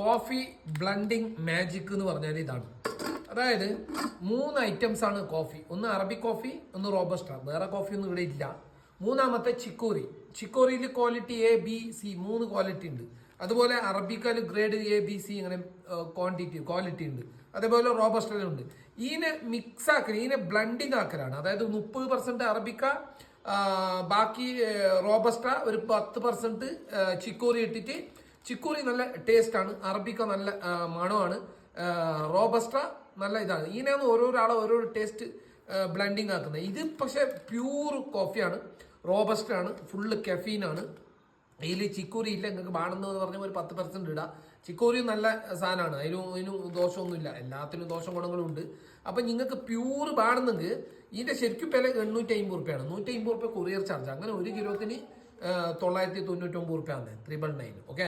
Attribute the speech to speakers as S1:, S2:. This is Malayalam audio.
S1: കോഫി ബ്ലൻഡിങ് മാജിക് എന്ന് പറഞ്ഞാൽ ഇതാണ്. അതായത് 3 ഐറ്റംസ് ആണ് കോഫി. ഒന്ന് അറബിക് കോഫി, ഒന്ന് റോബസ്റ്റ, വേറെ കോഫി ഒന്നും ഇവിടെ ഇല്ല. മൂന്നാമത്തെ ചിക്കോറി. ചിക്കോറിയിൽ quality A, B, C 3 quality ഉണ്ട്. അതുപോലെ അറബിക്കൽ ഗ്രേഡ് A, B, C ഇങ്ങനെ ക്വാളിറ്റി ഉണ്ട്. അതേപോലെ റോബസ്റ്റയിലുണ്ട്. ഇതിനെ മിക്സ് ആക്കൽ, ഇതിനെ ബ്ലൻഡിങ് ആക്കലാണ്. അതായത് 30% അറബിക്ക, ബാക്കി റോബസ്റ്റ, ഒരു 10% ചിക്കോറി ഇട്ടിട്ട്. ചിക്കോറി നല്ല ടേസ്റ്റ് ആണ്, അറബിക്ക നല്ല മണമാണ്, റോബസ്റ്റ നല്ല ഇതാണ്. ഇതിനാണ് ഓരോരാളെ ഓരോ ടേസ്റ്റ് ബ്ലെൻഡിങ് ആക്കുന്നത്. ഇത് പക്ഷെ പ്യൂർ കോഫിയാണ്, റോബസ്റ്റ് ആണ്, ഫുള്ള് കെഫീനാണ്. ഇതിൽ ചിക്കോറി ഇല്ല. നിങ്ങൾക്ക് വേണമെന്ന് പറഞ്ഞാൽ ഒരു 10% ഇടാം. ചിക്കോറിയും നല്ല സാധനമാണ്, അതിനും ദോഷമൊന്നുമില്ല, എല്ലാത്തിനും ദോഷം ഗുണങ്ങളും ഉണ്ട്. അപ്പം നിങ്ങൾക്ക് പ്യൂർ വേണമെന്നെങ്കിൽ ഇതിന്റെ ശരിക്കും വില 850 റുപ്യാണ്. 150 റുപ്യ കൊറിയർ ചാർജ്. അങ്ങനെ 1 കിലോത്തിന് 999 റുപ്യാണ്, 999. ഓക്കെ.